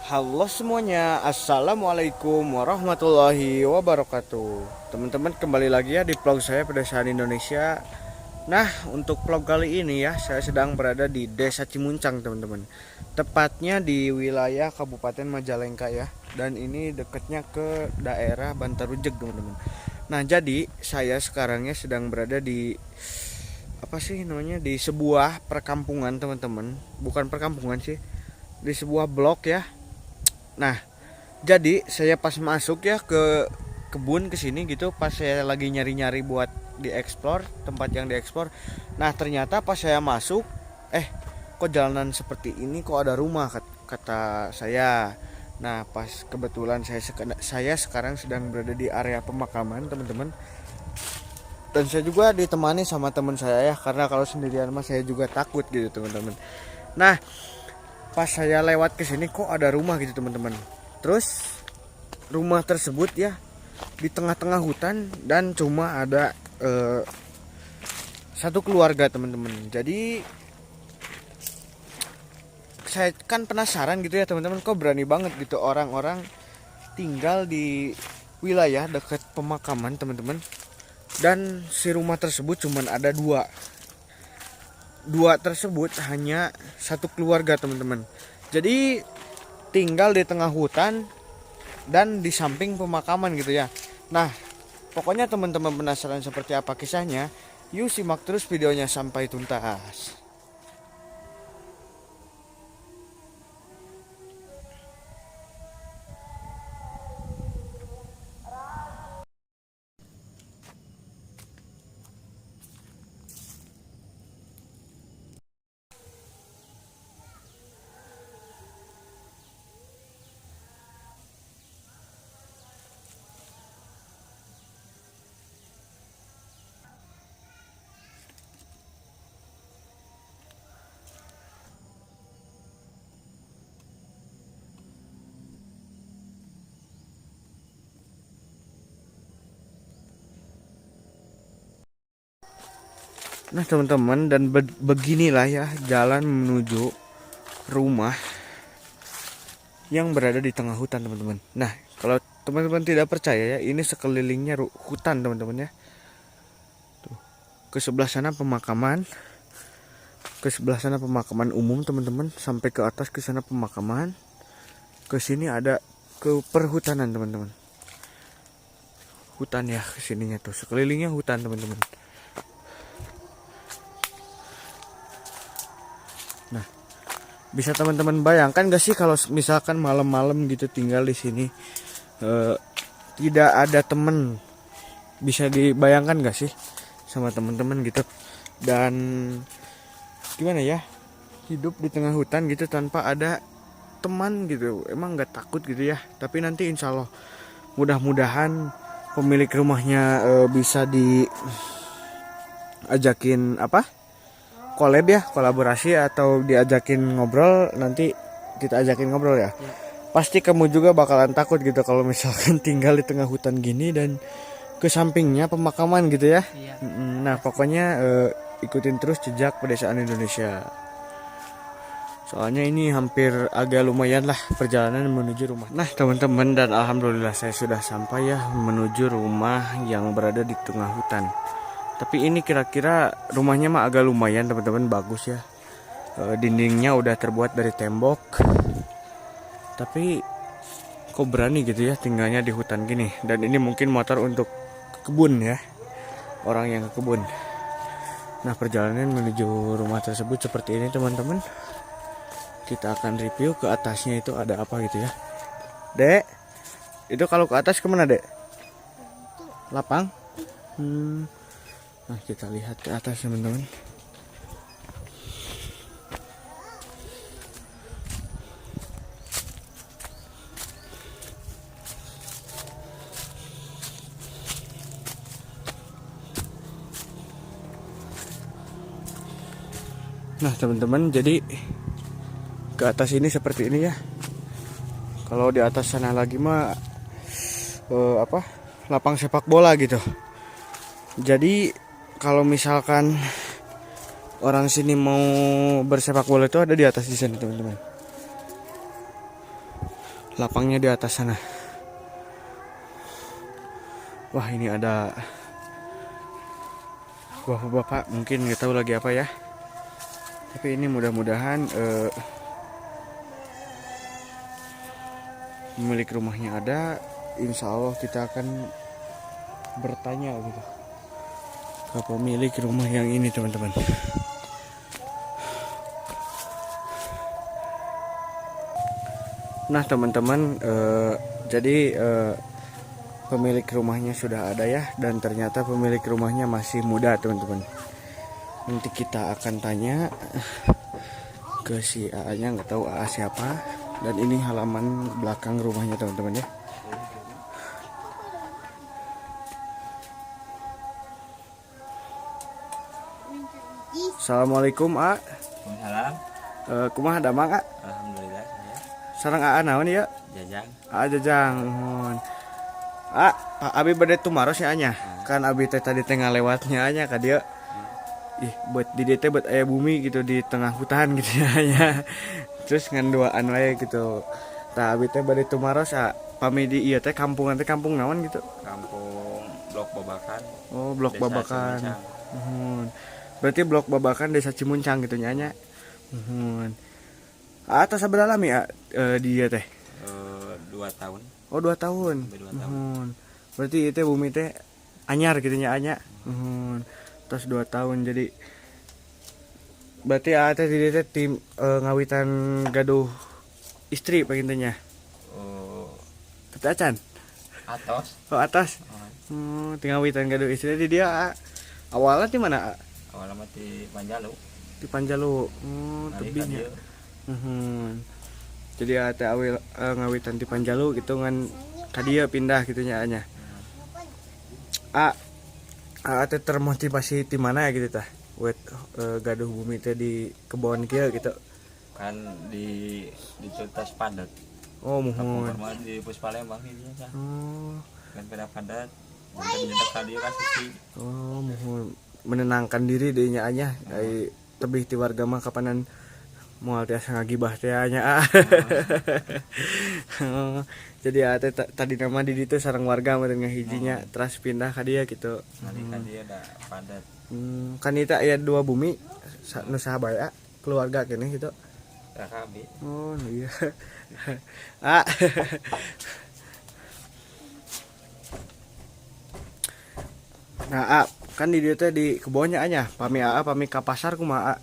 Halo semuanya, assalamualaikum warahmatullahi wabarakatuh. Teman-teman, kembali lagi ya di vlog saya Pedesaan Indonesia. Nah, untuk vlog kali ini ya, saya sedang berada di Desa Cimuncang, teman-teman. Tepatnya di wilayah Kabupaten Majalengka ya. Dan ini dekatnya ke daerah Bantarujeg, teman-teman. Nah, jadi saya sekarangnya sedang berada di apa sih namanya, di sebuah perkampungan, teman-teman. Bukan perkampungan sih, di sebuah blok ya. Nah, jadi saya pas masuk ya ke kebun ke sini gitu, pas saya lagi nyari-nyari buat dieksplor tempat yang dieksplor. Nah, ternyata pas saya masuk, kok jalanan seperti ini, kok ada rumah, kata saya. Nah, pas kebetulan saya sekarang sedang berada di area pemakaman, teman-teman. Dan saya juga ditemani sama teman saya ya, karena kalau sendirian mah saya juga takut gitu, teman-teman. Nah, pas saya lewat ke sini kok ada rumah gitu, teman-teman. Terus rumah tersebut ya di tengah-tengah hutan dan cuma ada satu keluarga, teman-teman. Jadi saya kan penasaran gitu ya, teman-teman, kok berani banget gitu orang-orang tinggal di wilayah dekat pemakaman, teman-teman. Dan si rumah tersebut cuma ada dua tersebut hanya satu keluarga, teman-teman. Jadi tinggal di tengah hutan dan di samping pemakaman gitu ya. Nah, pokoknya teman-teman penasaran seperti apa kisahnya, yuk simak terus videonya sampai tuntas. Nah, teman-teman, dan beginilah ya jalan menuju rumah yang berada di tengah hutan, teman-teman. Nah, kalau teman-teman tidak percaya ya, ini sekelilingnya hutan, teman-teman ya. Tuh, ke sebelah sana pemakaman, ke sebelah sana pemakaman umum, teman-teman, sampai ke atas ke sana pemakaman. Ke sini ada ke perhutanan, teman-teman. Hutan ya kesininya tuh, sekelilingnya hutan, teman-teman. Nah, bisa teman-teman bayangkan gak sih kalau misalkan malam-malam gitu tinggal di sini, tidak ada temen? Bisa dibayangkan gak sih sama teman-teman gitu? Dan gimana ya, hidup di tengah hutan gitu tanpa ada teman gitu, emang nggak takut gitu ya? Tapi nanti insya Allah mudah-mudahan pemilik rumahnya bisa diajakin apa, collab ya, kolaborasi, atau diajakin ngobrol. Nanti kita ajakin ngobrol ya. Pasti kamu juga bakalan takut gitu kalau misalkan tinggal di tengah hutan gini dan ke sampingnya pemakaman gitu ya. Iya. Nah, pokoknya ikutin terus jejak Pedesaan Indonesia. Soalnya ini hampir agak lumayan lah perjalanan menuju rumah. Nah, teman-teman, dan alhamdulillah saya sudah sampai ya menuju rumah yang berada di tengah hutan. Tapi ini kira-kira rumahnya mah agak lumayan, teman-teman, bagus ya. Dindingnya udah terbuat dari tembok. Tapi kok berani gitu ya tinggalnya di hutan gini. Dan ini mungkin motor untuk kebun ya, orang yang ke kebun. Nah, perjalanan menuju rumah tersebut seperti ini, teman-teman. Kita akan review ke atasnya itu ada apa gitu ya. Dek, itu kalau ke atas kemana, Dek? Lapang? Nah, kita lihat ke atas, teman-teman. Nah, teman-teman, jadi ke atas ini seperti ini ya. Kalau di atas sana lagi mah lapang sepak bola gitu. Jadi kalau misalkan orang sini mau bersepak bola itu ada di atas di sana, teman-teman. lapangnya di atas sana. Wah, ini ada bapak-bapak, mungkin nggak tahu lagi apa ya. Tapi ini mudah-mudahan pemilik rumahnya ada. Insya Allah kita akan bertanya gitu ke pemilik rumah yang ini, teman-teman. Nah, teman-teman, jadi pemilik rumahnya sudah ada ya, dan ternyata pemilik rumahnya masih muda, teman-teman. Nanti kita akan tanya ke si AA-nya, nggak tahu AA siapa. Dan ini halaman belakang rumahnya, teman-teman ya. Assalamualaikum, A. Waalaikumsalam. Kumaha damang, A? Alhamdulillah saya. Sareng AA naon ya? Jajang. A Jajang. Mohon. A, Pak Abi bade tumaros ya nya. Kan Abi teh tadi tengah lewatnya nya ka dieu. Ih, buat di dieu teh buat aya bumi gitu di tengah hutan gitu ya. Terus ngan duaan wae gitu. Tah Abi teh bade tumaros, A. Pami di ieu teh kampungan teh kampung naon gitu? Kampung Blok Babakan. Oh, Blok Desa Babakan. Cimuncang. Berarti Blok Babakan Desa Cimuncang gitu nya. Atas sabaraha lami di ieu teh? 2 tahun. Oh, 2 tahun. Sampai 2 tahun. Berarti itu bumi teh anyar gitu nya anya. Terus 2 tahun jadi berarti teh di teh tim ngawitan gaduh istri pagintennya. Tapi acan. Atos. Oh, atas. Tinggal ngawitan gaduh istri di dia. Awalnya di mana? Awalnya mah di Panjalu. Di Panjalu. Nalika Tebihnya. dieu Jadi teh awil ngawitan di Panjalu gitu ngan ka dieu pindah gitu nya anya. Teh termotivasi di mana ya gitu tah? Buat gaduh bumi teh di kebon kieu gitu. kan di Tuntas Padat. Oh, Kampung mohon. rumah di Puspalembang ini ya. Oh, Kan pada padat. Mungkin nyedak ka dieu ka sisi. oh, mohon menenangkan diri deui nya anya. Ai tebih ti warga mah kapanan moal tiasa ngagibah teh nya. Oh, jadi teh tadi nama di ditu sareng warga meureun ngahijinya terus pindah ka dieu gitu. Nalika dieu da padat. Kan itu aya 2 bumi nu saha bae keluarga keneh gitu. Rakabi. Oh, iya. Nah, kan di dieu teh di kebonnya anya. Pami pami ka pasar kumaha?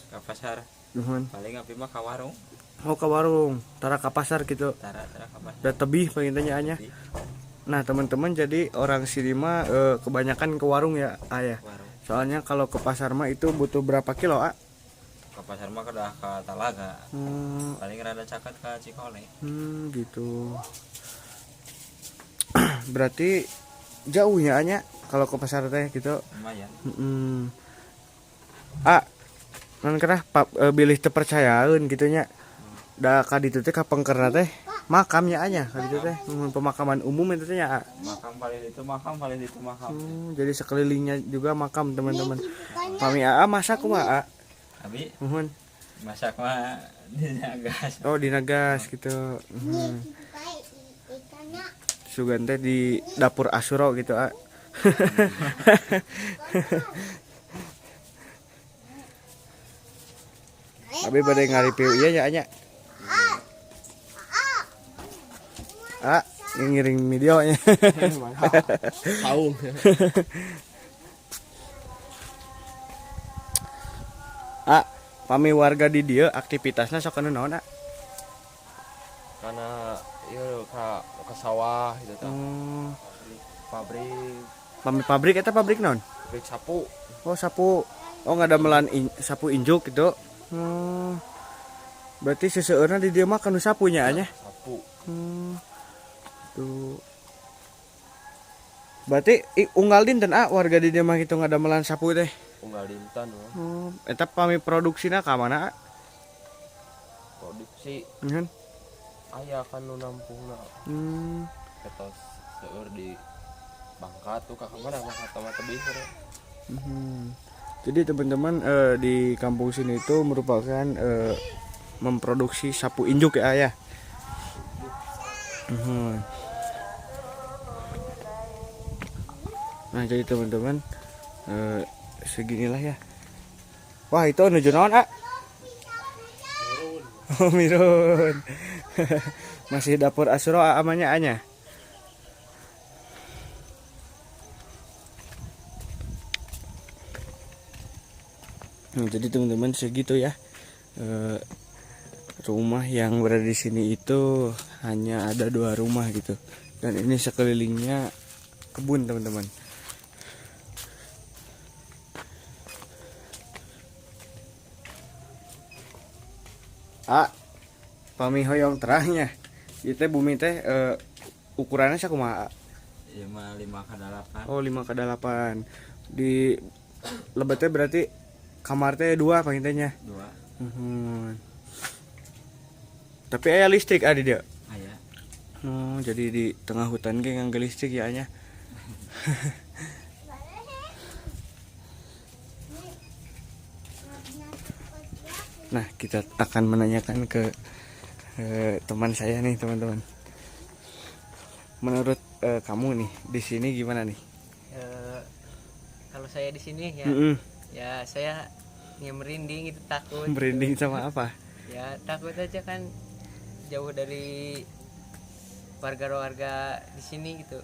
Ka pasar. Nuhun. Paling api mah ka warung. Mau ke warung, tara ka pasar gitu. Tara ka pasar. Da tebih pangintanya anya. Nah, teman-teman, jadi orang sini mah kebanyakan ke warung ya, ayah. Warung. Soalnya kalau ke pasar mah itu butuh berapa kilo, Ke pasar mah kedah ka Talaga. Hmm, Paling rada caket ka Cikole. gitu. Berarti jauhnya anya kalau ke pasar teh gitu. Lumayan. Nan kenah bilih teu percayaeun kitu nya. Da ka ditu teh ka pengkerna teh makamnya anya ka ditu teh pemakaman umum itu teh nya. Makam paling itu makam. Jadi sekelilingnya juga makam, teman-teman. Pami masak kumaha? Abi Nuhun. masak mah dinagas. Oh, dinagas gitu. Sugan teh di dapur Asuro gitu, Abi pada ngaripiu ieu nya anya. Ngiring videonya. Saung. Pami warga di dieu aktivitasna sok anu naon, Karena ieu ka sawah gitu tah. Pabrik, Pami pabrik eta pabrik naon? pabrik sapu. Oh, sapu. Oh, ngadamelan sapu injuk gitu. Berarti seseueurna di dieu mah kanu sapunya anya. Sapu. Tuh. Berarti unggal dinten warga di dieu mah gitu ngadamelan sapu teh. Unggal dinten mah. Eta pami produksina ka mana? Produksi Ngan. aya kan nu nampungna. Eta seueur di Bangka tuh ka kamana mah atau tebih we. Jadi teman-teman di kampung sini itu merupakan memproduksi sapu injuk ya. Mhm. Nah jadi teman-teman, seginilah ya. Wah itu nuju naon ah? Oh mirun. Masih dapur Asro amanya anya. Nah, jadi teman-teman segitu ya. Rumah yang berada di sini itu hanya ada 2 rumah gitu. Dan ini sekelilingnya kebun teman-teman. Pami hoyong terahnya. Itu bumi teh ukurannya sakumaha? 5 ke 8. Oh 5 ke 8. Di lebetnya berarti kamar teh 2 pangintenya. 2. Tapi aya listrik ada dia. Aya. Jadi di tengah hutan ge ngangge listrik ya nya. Nah, kita akan menanyakan ke teman saya nih, teman-teman. Menurut kamu nih, di sini gimana nih? Kalau saya di sini ya, ya saya merinding itu, takut. Merinding sama apa? Ya takut aja kan, jauh dari warga-warga di sini gitu.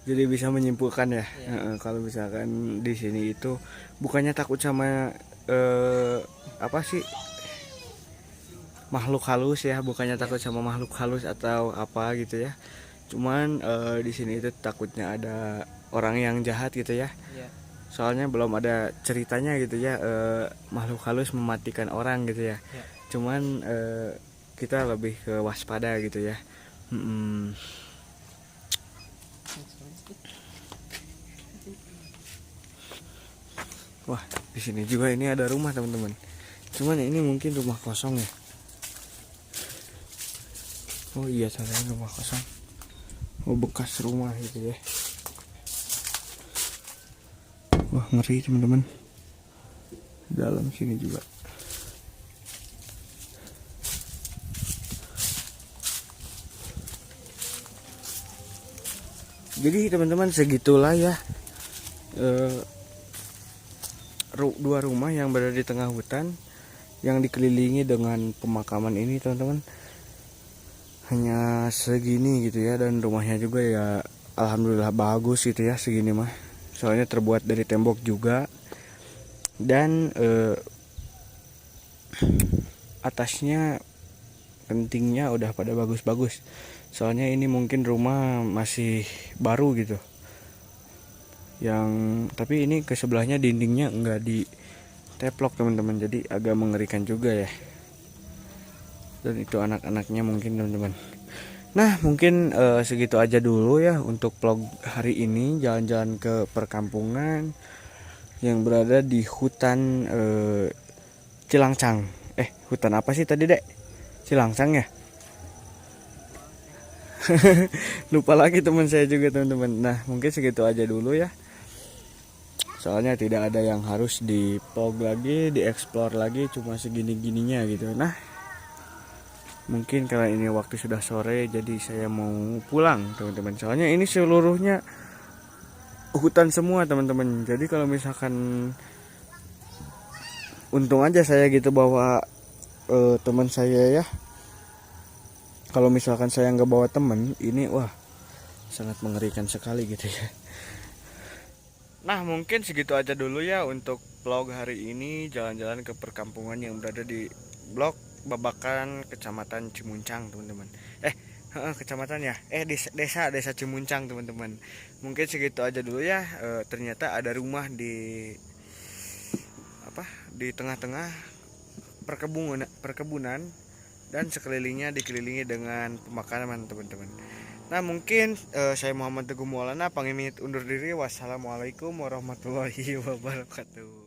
Jadi bisa menyimpulkan ya, Ya. kalau misalkan di sini itu bukannya takut sama apa sih, makhluk halus ya, bukannya takut sama makhluk halus atau apa gitu ya. Cuman di sini itu takutnya ada orang yang jahat gitu ya. Ya. Soalnya belum ada ceritanya gitu ya, makhluk halus mematikan orang gitu ya. Ya. Cuman kita lebih ke waspada gitu ya. Wah, di sini juga ini ada rumah teman-teman. Cuman ini mungkin rumah kosong ya. Oh iya, caranya rumah kosong. Oh bekas rumah gitu ya. Wah ngeri teman-teman. Dalam sini juga. Jadi teman-teman segitulah ya. 2 rumah yang berada di tengah hutan yang dikelilingi dengan pemakaman ini teman-teman. Hanya segini gitu ya, dan rumahnya juga ya alhamdulillah bagus gitu ya segini mah. Soalnya terbuat dari tembok juga, dan atasnya pentingnya udah pada bagus-bagus. Soalnya ini mungkin rumah masih baru gitu. Tapi ini ke sebelahnya dindingnya enggak diteplok teman-teman, jadi agak mengerikan juga ya. Dan itu anak-anaknya mungkin teman-teman. Nah mungkin segitu aja dulu ya untuk vlog hari ini, jalan-jalan ke perkampungan yang berada di hutan Cilangcang. Hutan apa sih tadi dek? Cilangcang ya. Lupa lagi teman saya juga teman-teman. Nah mungkin segitu aja dulu ya. Soalnya tidak ada yang harus di vlog lagi, dieksplor lagi, cuma segini-gininya gitu. Nah mungkin karena ini waktu sudah sore, jadi saya mau pulang teman-teman. Soalnya ini seluruhnya hutan semua teman-teman. Jadi kalau misalkan, untung aja saya gitu bawa teman saya ya. Kalau misalkan saya nggak bawa teman, ini wah sangat mengerikan sekali gitu ya. Nah mungkin segitu aja dulu ya untuk vlog hari ini, jalan-jalan ke perkampungan yang berada di blok Babakan, Kecamatan Cimuncang teman-teman. Kecamatan ya, desa Cimuncang teman-teman. Mungkin segitu aja dulu ya. Ternyata ada rumah di tengah-tengah perkebunan, dan sekelilingnya dikelilingi dengan pemakaman teman-teman. Nah mungkin saya Muhammad Teguh Maulana pamit undur diri. Wassalamualaikum warahmatullahi wabarakatuh.